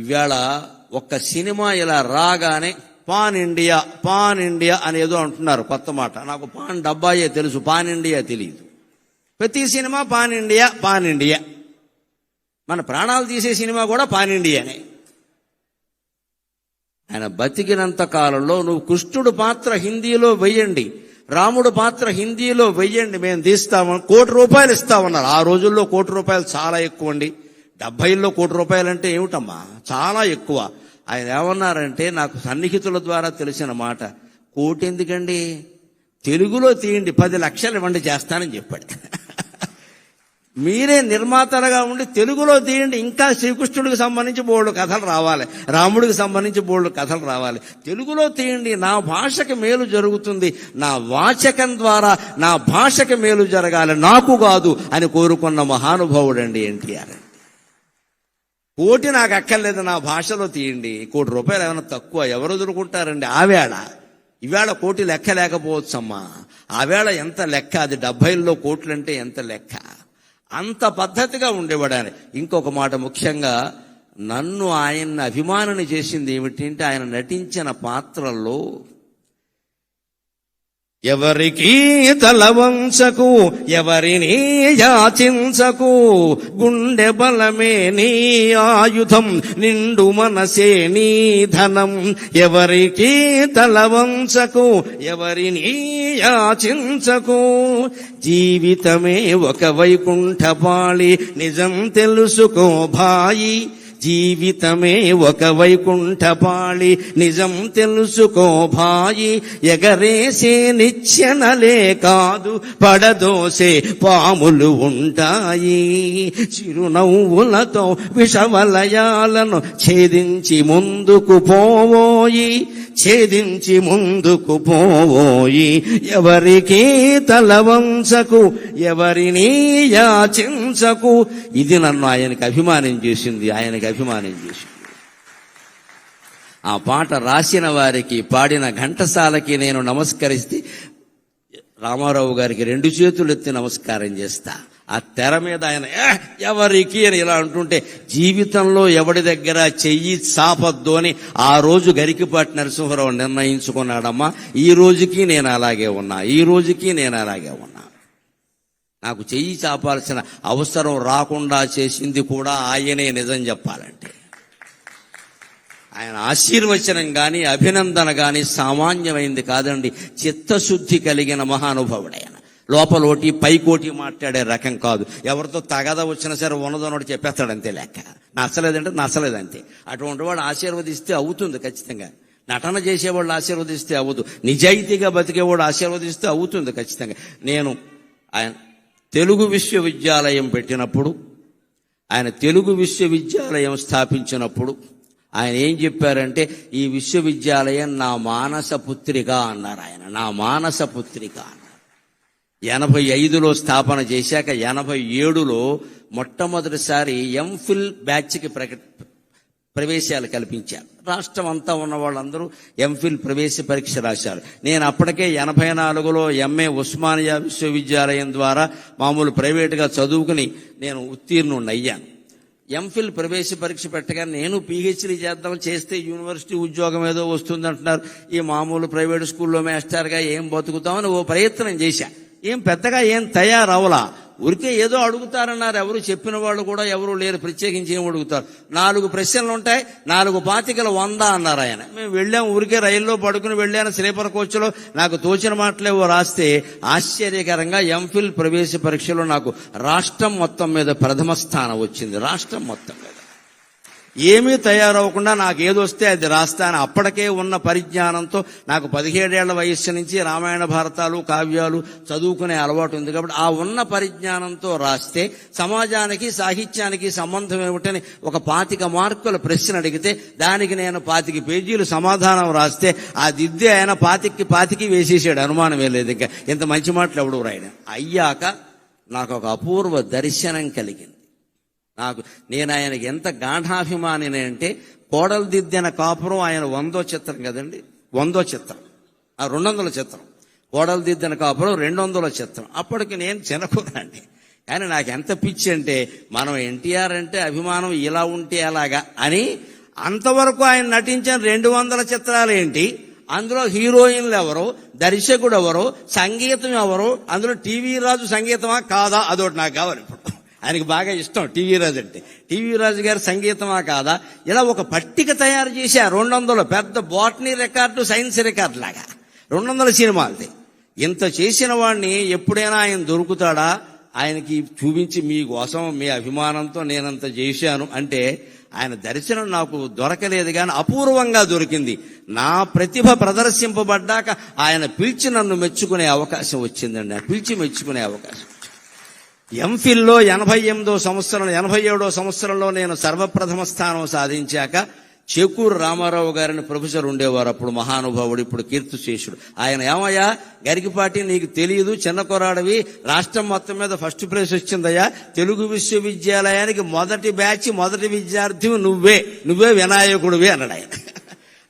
ఇవాళ ఒక్క సినిమా ఇలా రాగానే పాన్ ఇండియా అనేదో అంటున్నారు కొత్త మాట. నాకు పాన్ డబ్బాయే తెలుసు, పాన్ ఇండియా తెలియదు. ప్రతి సినిమా పాన్ ఇండియా. మన ప్రాణాలు తీసే సినిమా కూడా పాన్ ఇండియానే. ఆయన బతికినంత కాలంలో నువ్వు కృష్ణుడు పాత్ర హిందీలో వెయ్యండి, రాముడు పాత్ర హిందీలో వెయ్యండి, మేము తీస్తామని ₹1 కోటి ఇస్తామన్నారు. ఆ రోజుల్లో ₹1 కోటి చాలా ఎక్కువ అండి. 70లో ₹1 కోటి అంటే ఏమిటమ్మా, చాలా ఎక్కువ. ఆయన ఏమన్నారంటే, నాకు సన్నిహితుల ద్వారా తెలిసిన మాట, కోటి ఎందుకండి, తెలుగులో తీయండి, 10 లక్షలు ఇవ్వండి చేస్తానని చెప్పాడు. మీరే నిర్మాతలుగా ఉండి తెలుగులో తీయండి, ఇంకా శ్రీకృష్ణుడికి సంబంధించి బోల్డు కథలు రావాలి, రాముడికి సంబంధించి బోల్డు కథలు రావాలి. తెలుగులో తీయండి, నా భాషకి మేలు జరుగుతుంది, నా వాచకం ద్వారా నా భాషకి మేలు జరగాలి, నాకు కాదు అని కోరుకున్న మహానుభావుడండి ఎన్టీఆర్. కోటి నాకు అక్కర్లేదు, నా భాషలో తీయండి. ₹1 కోటి ఏమైనా తక్కువ, ఎవరు వదులుకుంటారండి? ఆవేళ ఇవాళ కోటి లెక్క లేకపోవచ్చమ్మా, ఆవేళ ఎంత లెక్క, అది 70లో కోట్లంటే ఎంత లెక్క. అంత పద్ధతిగా ఉండేవాడు ఆయన. ఇంకొక మాట, ముఖ్యంగా నన్ను ఆయన్ని అభిమానిని చేసింది ఏమిటంటే, ఆయన నటించిన పాత్రల్లో ఎవరికీ తలవంచకు, ఎవరిని యాచించకు, గుండె బలమే నీ ఆయుధం, నిండు మనసే నీ ధనం. ఎవరికీ తలవంచకు, ఎవరిని యాచించకు, జీవితమే ఒక వైకుంఠపాళి, నిజం తెలుసుకో భాయి. జీవితమే ఒక వైకుంఠపాళి, నిజం తెలుసుకో భాయి. ఎగరేసే నిచ్చెనలే కాదు, పడదోసే పాములు ఉంటాయి. చిరునవ్వులతో విషవలయాలను ఛేదించి ముందుకు పోవోయి, ఛేదించి ముందుకు పోవోయి. ఎవరికీ తలవంచకు, ఎవరిని యాచించకు. ఇది నన్ను ఆయనకి అభిమానం చేసింది, ఆయనకి అభిమానం చేసింది. ఆ పాట రాసిన వారికి, పాడిన ఘంటసాలకి నేను నమస్కరిస్తే, రామారావు గారికి 2 చేతులు ఎత్తి నమస్కారం చేస్తా. ఆ తెర మీద ఆయన ఎవరికి అని ఇలా అంటుంటే, జీవితంలో ఎవడి దగ్గర చెయ్యి చాపద్దు అని ఆ రోజు గరికిపాటి నరసింహారావు నిర్ణయించుకున్నాడమ్మా. ఈ రోజుకి నేను అలాగే ఉన్నా, ఈ రోజుకి నేను అలాగే ఉన్నా. నాకు చెయ్యి చాపాల్సిన అవసరం రాకుండా చేసింది కూడా ఆయనే, నిజం చెప్పాలంటే. ఆయన ఆశీర్వచనం కానీ అభినందన కానీ సామాన్యమైంది కాదండి. చిత్తశుద్ధి కలిగిన మహానుభావుడైన, లోపలోటి పైకోటి మాట్లాడే రకం కాదు. ఎవరితో తగద వచ్చినా సరే ఉన్నదన్నోడు చెప్పేస్తాడంతే లెక్క. నచ్చలేదంటే నచ్చలేదంతే. అటువంటి వాడు ఆశీర్వదిస్తే అవుతుంది ఖచ్చితంగా. నటన చేసేవాళ్ళు ఆశీర్వదిస్తే అవ్వదు, నిజాయితీగా బతికేవాడు ఆశీర్వదిస్తే అవుతుంది ఖచ్చితంగా. నేను ఆయన తెలుగు విశ్వవిద్యాలయం పెట్టినప్పుడు, ఆయన తెలుగు విశ్వవిద్యాలయం స్థాపించినప్పుడు ఆయన ఏం చెప్పారంటే, ఈ విశ్వవిద్యాలయం నా మానస పుత్రిక అన్నారు. ఆయన నా మానస పుత్రిక అన్నారు. 85లో స్థాపన చేశాక 87లో మొట్టమొదటిసారి ఎంఫిల్ బ్యాచ్కి ప్రవేశాలు కల్పించారు. రాష్ట్రం అంతా ఉన్న వాళ్ళందరూ ఎంఫిల్ ప్రవేశ పరీక్ష రాశారు. నేను అప్పటికే 84లో ఎంఏ ఉస్మానియా విశ్వవిద్యాలయం ద్వారా మామూలు ప్రైవేటుగా చదువుకుని నేను ఉత్తీర్ణుడిని అయ్యాను. ఎంఫిల్ ప్రవేశ పరీక్ష పెట్టగా నేను పీహెచ్డీ చేద్దాం, చేస్తే యూనివర్సిటీ ఉద్యోగం ఏదో వస్తుందంటున్నారు, ఈ మామూలు ప్రైవేట్ స్కూల్లో మాస్టర్గా ఏం బతుకుతామని ఓ ప్రయత్నం చేశా. ఏం పెద్దగా ఏం తయారవలా, ఊరికే ఏదో అడుగుతారన్నారు. ఎవరు చెప్పిన వాళ్ళు కూడా ఎవరు లేరు, ప్రత్యేకించి ఏం అడుగుతారు. 4 ప్రశ్నలు ఉంటాయి, 4 పాతికలు 100 అన్నారు ఆయన. మేము వెళ్ళాం, ఊరికే రైల్లో పడుకుని వెళ్ళాను, స్లీపర్ కోచ్లో. నాకు తోచిన మాటలేవో రాస్తే ఆశ్చర్యకరంగా ఎంఫిల్ ప్రవేశ పరీక్షలో నాకు రాష్ట్రం మొత్తం మీద ప్రథమ స్థానం వచ్చింది. రాష్ట్రం మొత్తం మీద ఏమీ తయారవకుండా నాకు ఏదొస్తే అది రాస్తాను. అప్పటికే ఉన్న పరిజ్ఞానంతో నాకు 17 ఏళ్ల వయస్సు నుంచి రామాయణ భారతాలు కావ్యాలు చదువుకునే అలవాటు ఉంది కాబట్టి ఆ ఉన్న పరిజ్ఞానంతో రాస్తే సమాజానికి సాహిత్యానికి సంబంధం ఏమిటని ఒక 25 మార్కుల ప్రశ్న అడిగితే దానికి నేను 25 పేజీలు సమాధానం రాస్తే ఆ దిద్దే ఆయన 25 వేసేసాడు. అనుమానమే లేదు. ఇంకా ఇంత మంచి మాటలు ఎవడు రాయడం. అయ్యాక నాకు ఒక అపూర్వ దర్శనం కలిగింది. నేను ఆయనకి ఎంత గాఢాభిమానిని అంటే, కోడలు దిద్దిన కాపురం ఆయన 100వ చిత్రం కదండి, 100వ చిత్రం, 200ల చిత్రం. కోడలు దిద్దిన కాపురం 200ల చిత్రం. అప్పటికి నేను చిన్నకురాండి. కానీ నాకు ఎంత పిచ్చి అంటే, మనం ఎన్టీఆర్ అంటే అభిమానం ఇలా ఉంటే అలాగా అని అంతవరకు ఆయన నటించిన 200 చిత్రాలు ఏంటి, అందులో హీరోయిన్లు ఎవరు, దర్శకుడు ఎవరు, సంగీతం ఎవరు, అందులో టీవీ రాజు సంగీతమా కాదా, అదొకటి నాకు కావాలి. ఇప్పుడు ఆయనకి బాగా ఇష్టం టీవీ రాజు అంటే. టీవీ రాజు గారి సంగీతమా కాదా, ఇలా ఒక పట్టిక తయారు చేశారు. 200 పెద్ద బాటనీ రికార్డు, సైన్స్ రికార్డు లాగా 200 సినిమాలది. ఇంత చేసిన వాడిని ఎప్పుడైనా ఆయన దొరుకుతాడా, ఆయనకి చూపించి మీకోసం మీ అభిమానంతో నేనంత చేశాను అంటే ఆయన దర్శనం నాకు దొరకలేదు, కానీ అపూర్వంగా దొరికింది. నా ప్రతిభ ప్రదర్శింపబడ్డాక ఆయన పిలిచి నన్ను మెచ్చుకునే అవకాశం వచ్చిందండి. పిలిచి మెచ్చుకునే అవకాశం. ఎంఫిల్లో 87వ సంవత్సరంలో నేను సర్వప్రథమ స్థానం సాధించాక చేకూరు రామారావు గారిని ప్రొఫెసర్ ఉండేవారు, అప్పుడు మహానుభావుడు, ఇప్పుడు కీర్తిశేషుడు. ఆయన ఏమయ్యా గరికిపాటి, నీకు తెలియదు, చిన్న కొరాడవి, రాష్ట్రం మొత్తం మీద ఫస్ట్ ప్రైజ్ వచ్చిందయ్యా, తెలుగు విశ్వవిద్యాలయానికి మొదటి బ్యాచ్, మొదటి విద్యార్థి నువ్వే వినాయకుడివి అన్నాడు ఆయన.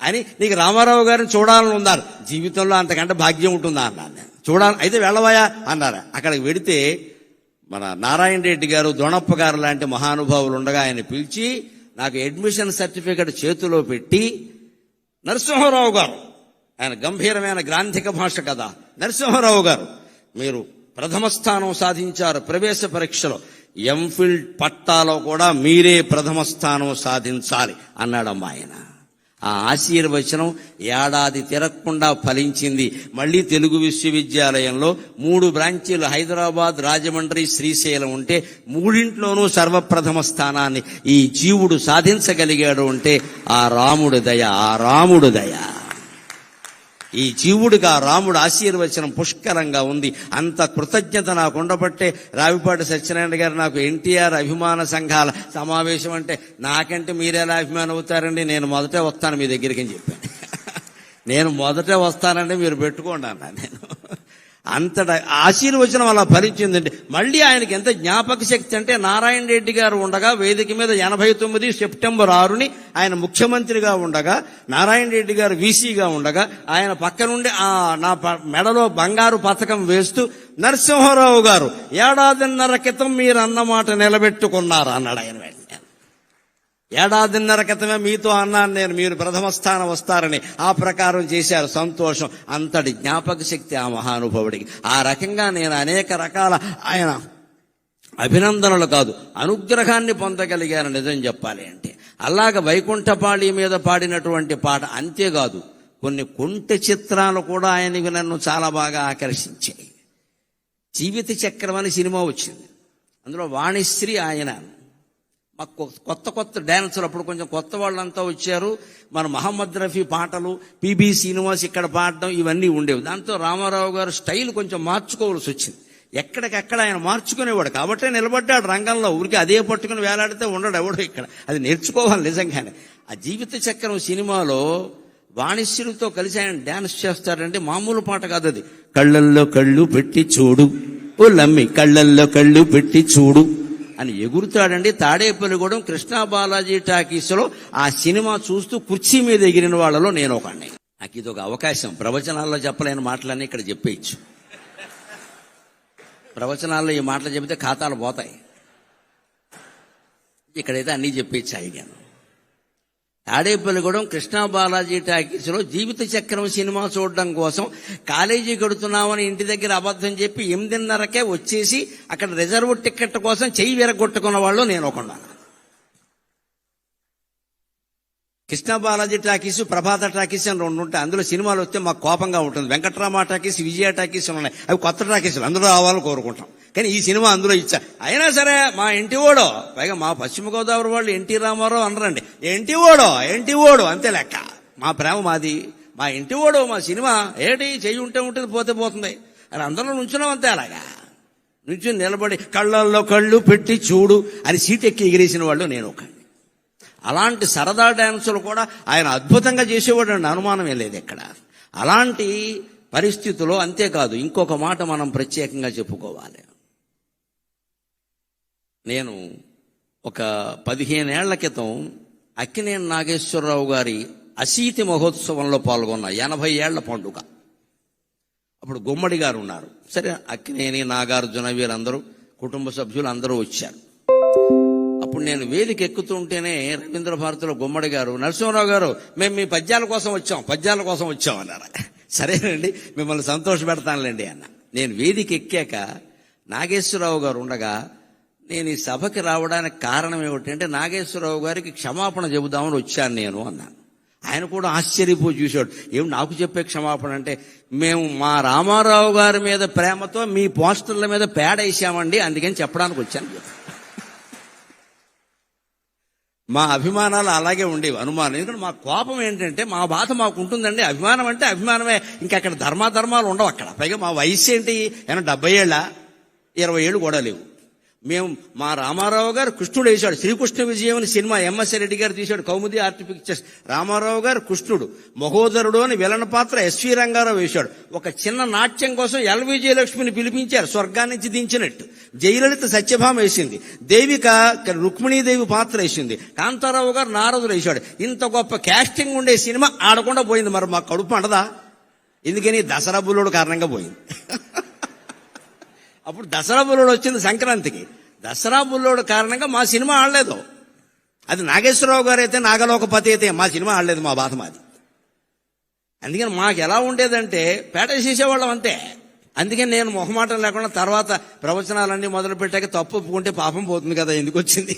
అని నీకు రామారావు గారిని చూడాలని ఉన్నారు, జీవితంలో అంతకంటే భాగ్యం ఉంటుందా అన్నాను నేను. చూడాలి, అయితే వెళ్ళవయా అన్నారు. అక్కడికి వెడితే మన నారాయణ రెడ్డి గారు, దొణప్ప గారు లాంటి మహానుభావులు ఉండగా ఆయన పిలిచి నాకు అడ్మిషన్ సర్టిఫికెట్ చేతిలో పెట్టి, నరసింహారావు గారు, ఆయన గంభీరమైన గ్రాంధిక భాష కదా, నరసింహారావు గారు మీరు ప్రథమ స్థానం సాధించారు ప్రవేశ పరీక్షలో, ఎంఫిల్ పట్టాలో కూడా మీరే ప్రథమ స్థానం సాధించాలి అన్నాడమ్మా ఆయన. ఆ ఆశీర్వచనం ఏడాది తిరగకుండా ఫలించింది. మళ్ళీ తెలుగు విశ్వవిద్యాలయంలో 3 బ్రాంచీలు, హైదరాబాద్, రాజమండ్రి, శ్రీశైలం ఉంటే 3ఇంట్లోనూ సర్వప్రథమ స్థానాన్ని ఈ జీవుడు సాధించగలిగాడు అంటే ఆ రాముడు దయ. ఈ జీవుడికి ఆ రాముడు ఆశీర్వచనం పుష్కలంగా ఉంది. అంత కృతజ్ఞత నాకు ఉండబట్టే రావిపాటి సత్యనారాయణ గారు నాకు ఎన్టీఆర్ అభిమాన సంఘాల సమావేశం అంటే, నాకంటే మీరెలా అభిమానం అవుతారండి, నేను మొదటే వస్తాను మీ దగ్గరికి అని చెప్పాను. నేను మొదటే వస్తానంటే మీరు పెట్టుకోండి అన్నా నేను. అంతట ఆశీర్వచనం అలా ఫలించిందండి. మళ్ళీ ఆయనకి ఎంత జ్ఞాపక శక్తి అంటే, నారాయణ రెడ్డి గారు ఉండగా వేదిక మీద 89 సెప్టెంబర్ 6ని ఆయన ముఖ్యమంత్రిగా ఉండగా, నారాయణ రెడ్డి గారు వీసీగా ఉండగా, ఆయన పక్క నుండి నా మెడలో బంగారు పథకం వేస్తూ, నరసింహారావు గారు 1.5 క్రితం మీరు అన్నమాట నిలబెట్టుకున్నారు అన్నాడు ఆయన. 1.5 క్రితమే మీతో అన్నాను నేను, మీరు ప్రథమ స్థానం వస్తారని. ఆ ప్రకారం చేశారు. సంతోషం. అంతటి జ్ఞాపక శక్తి ఆ మహానుభావుడికి. ఆ రకంగా నేను అనేక రకాల ఆయన అభినందనలు కాదు, అనుగ్రహాన్ని పొందగలిగాను నిజం చెప్పాలి అంటే. అలాగ వైకుంఠపాళి మీద పాడినటువంటి పాట అంతేకాదు, కొన్ని కొంటె చిత్రాలు కూడా ఆయనకి నన్ను చాలా బాగా ఆకర్షించాయి. జీవిత చక్రం అని సినిమా వచ్చింది, అందులో వాణిశ్రీ ఆయన. మాకు కొత్త డాన్సులు, అప్పుడు కొంచెం కొత్త వాళ్ళంతా వచ్చారు. మన మహమ్మద్ రఫీ పాటలు, పిబి శ్రీనివాస్ ఇక్కడ పాడడం, ఇవన్నీ ఉండేవి. దాంతో రామారావు గారు స్టైల్ కొంచెం మార్చుకోవాల్సి వచ్చింది. ఎక్కడికక్కడ ఆయన మార్చుకునేవాడు కాబట్టే నిలబడ్డాడు రంగంలో. ఊరికి అదే పట్టుకుని వేలాడితే ఉండడు ఎవడో ఇక్కడ. అది నేర్చుకోవాలి నిజంగానే. ఆ జీవిత చక్రం సినిమాలో వాణిశ్రీతో కలిసి ఆయన డాన్స్ చేస్తాడంటే మామూలు పాట కాదు అది. కళ్ళల్లో కళ్ళు పెట్టి చూడు ఓ లమ్మి, కళ్ళల్లో కళ్ళు పెట్టి చూడు అని ఎగురుతాడండి. తాడేపల్లిగూడెం కృష్ణా బాలాజీ టాకీస్లో ఆ సినిమా చూస్తూ కుర్చీ మీద ఎగిరిన వాళ్ళలో నేను ఒకడిని. నాకు ఇది ఒక అవకాశం. ప్రవచనాల్లో చెప్పలేని మాటలన్నీ ఇక్కడ చెప్పేయచ్చు. ప్రవచనాల్లో ఈ మాటలు చెబితే ఖాతాలు పోతాయి. ఇక్కడైతే అన్నీ చెప్పేయచ్చు అడిగాను. తాడేపల్లిగూడెం కృష్ణా బాలాజీ టాకీస్లో జీవిత చక్రం సినిమా చూడడం కోసం కాలేజీ కడుతున్నామని ఇంటి దగ్గర అబద్ధం చెప్పి 8:30కే వచ్చేసి అక్కడ రిజర్వ్ టికెట్ కోసం చెయ్యి విరగొట్టుకున్న వాళ్ళు నేను ఒకన్నాను. కృష్ణా బాలాజీ టాకీస్, ప్రభాత టాకీస్ అని 2 ఉంటాయి. అందులో సినిమాలు వస్తే మాకు కోపంగా ఉంటుంది. వెంకట్రామ టాకీస్, విజయ టాకీస్ ఉన్నాయి. అవి కొత్త టాకీసులు, అందులో రావాలని కోరుకుంటాం. కానీ ఈ సినిమా అందులో ఇచ్చా. అయినా సరే మా ఇంటి ఓడో, పైగా మా పశ్చిమ గోదావరి వాళ్ళు ఎన్టీ రామారావు అనరండి, ఎంటి ఓడో అంతే లెక్క. మా ప్రేమ మాది, మా ఇంటి ఓడో మా సినిమా. ఏంటి చెయ్యి ఉంటే ఉంటుంది, పోతే పోతుంది అని అందరూ నుంచున్నాం అంతే. అలాగా నుంచి నిలబడి కళ్ళల్లో కళ్ళు పెట్టి చూడు అని సీట్ ఎక్కి ఎగిరేసిన వాళ్ళు నేను ఒక. అలాంటి సరదా డాన్సులు కూడా ఆయన అద్భుతంగా చేసేవాడు అండి, అనుమానం ఏం లేదు ఇక్కడ. అలాంటి పరిస్థితుల్లో అంతేకాదు, ఇంకొక మాట మనం ప్రత్యేకంగా చెప్పుకోవాలి. నేను ఒక 15 ఏళ్ల క్రితం అక్కినేని నాగేశ్వరరావు గారి అశీతి మహోత్సవంలో పాల్గొన్న 80 ఏళ్ల పండుగ. అప్పుడు గుమ్మడి గారు ఉన్నారు. సరే, అక్కినేని, నాగార్జున వీరందరూ కుటుంబ సభ్యులు అందరూ వచ్చారు. అప్పుడు ఇప్పుడు నేను వేదిక ఎక్కుతుంటేనే రవీంద్ర భారతిలో గుమ్మడి గారు, నరసింహరావు గారు, మేము మీ పద్యాల కోసం వచ్చాం అన్నారు. సరేనండి, మిమ్మల్ని సంతోష పెడతానులేండి అన్న. నేను వేదిక ఎక్కాక నాగేశ్వరరావు గారు ఉండగా నేను ఈ సభకి రావడానికి కారణం ఏమిటంటే నాగేశ్వరరావు గారికి క్షమాపణ చెబుదామని వచ్చాను నేను అన్నాను. ఆయన కూడా ఆశ్చర్యపోయి చూశాడు. ఏమి నాకు చెప్పే క్షమాపణ అంటే, మేము మా రామారావు గారి మీద ప్రేమతో మీ పోస్టర్ల మీద పేడ వేసామండి, అందుకని చెప్పడానికి వచ్చాను. మా అభిమానాలు అలాగే ఉండేవి, అనుమానం. ఎందుకంటే మా కోపం ఏంటంటే, మా బాధ మాకు ఉంటుందండి. అభిమానం అంటే అభిమానమే, ఇంకక్కడ ధర్మాధర్మాలు ఉండవు అక్కడ. పైగా మా వయసు ఏంటి, ఏమన్నా 70 ఏళ్ళ 20 ఏళ్ళు కూడా లేవు. మేము మా రామారావు గారు కృష్ణుడు వేశాడు. శ్రీకృష్ణ విజయం అని సినిమా ఎంఎస్ రెడ్డి గారు తీశాడు, కౌముది ఆర్ట్ పిక్చర్స్. రామారావు గారు కృష్ణుడు, మహోదరుడు అని విలన్ పాత్ర ఎస్వి రంగారావు వేశాడు. ఒక చిన్న నాట్యం కోసం ఎల్వి జయలక్ష్మిని పిలిపించారు, స్వర్గాన్ని నుంచి దించినట్టు. జయలలిత సత్యభామ వేసింది, దేవిక రుక్మిణీదేవి పాత్ర వేసింది, కాంతారావు గారు నారదులు వేశాడు. ఇంత గొప్ప క్యాస్టింగ్ ఉండే సినిమా ఆడకుండా పోయింది. మరి మా కడుపు అంటదా? ఎందుకని? దసరా బుల్లోడు కారణంగా పోయింది. అప్పుడు దసరా బుల్లోడు వచ్చింది సంక్రాంతికి. దసరా బుల్లోడు కారణంగా మా సినిమా ఆడలేదు. అది నాగేశ్వరరావు గారు అయితే, నాగలోకపతి అయితే మా సినిమా ఆడలేదు. మా బాధ మాది. అందుకని మాకు ఎలా ఉండేదంటే పేట చేసేవాళ్ళం అంతే. అందుకని నేను మొహమాటం లేకుండా తర్వాత ప్రవచనాలన్నీ మొదలు పెట్టాక తప్పు ఒప్పుకుంటే పాపం పోతుంది కదా, ఎందుకు వచ్చింది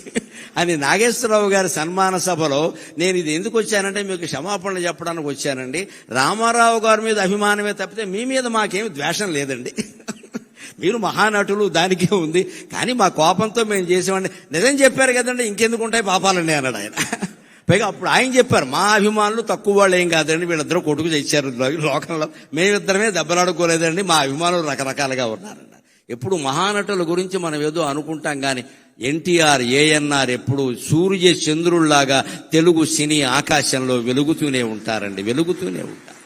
అని నాగేశ్వరరావు గారి సన్మాన సభలో నేను ఇది ఎందుకు వచ్చానంటే మీకు క్షమాపణలు చెప్పడానికి వచ్చానండి. రామారావు గారి మీద అభిమానమే తప్పితే మీ మీద మాకేమి ద్వేషం లేదండి. మీరు మహానటులు, దానికే ఉంది. కానీ మా కోపంతో మేము చేసేవాడిని. నిజం చెప్పారు కదండి, ఇంకెందుకు ఉంటాయి పాపాలండి అన్నాడు ఆయన. పైగా అప్పుడు ఆయన చెప్పారు, మా అభిమానులు తక్కువ వాళ్ళు ఏం కాదండి, వీళ్ళిద్దరూ కొడుకు చేశారు లోకంలో, మేమిద్దరమే దెబ్బలాడుకోలేదండి, మా అభిమానులు రకరకాలుగా ఉన్నారన్న. ఎప్పుడు మహానటుల గురించి మనం ఏదో అనుకుంటాం కానీ ఎన్టీఆర్, ఏఎన్ఆర్ ఎప్పుడు సూర్య చంద్రుల్లాగా తెలుగు సినీ ఆకాశంలో వెలుగుతూనే ఉంటారండి, వెలుగుతూనే ఉంటారు.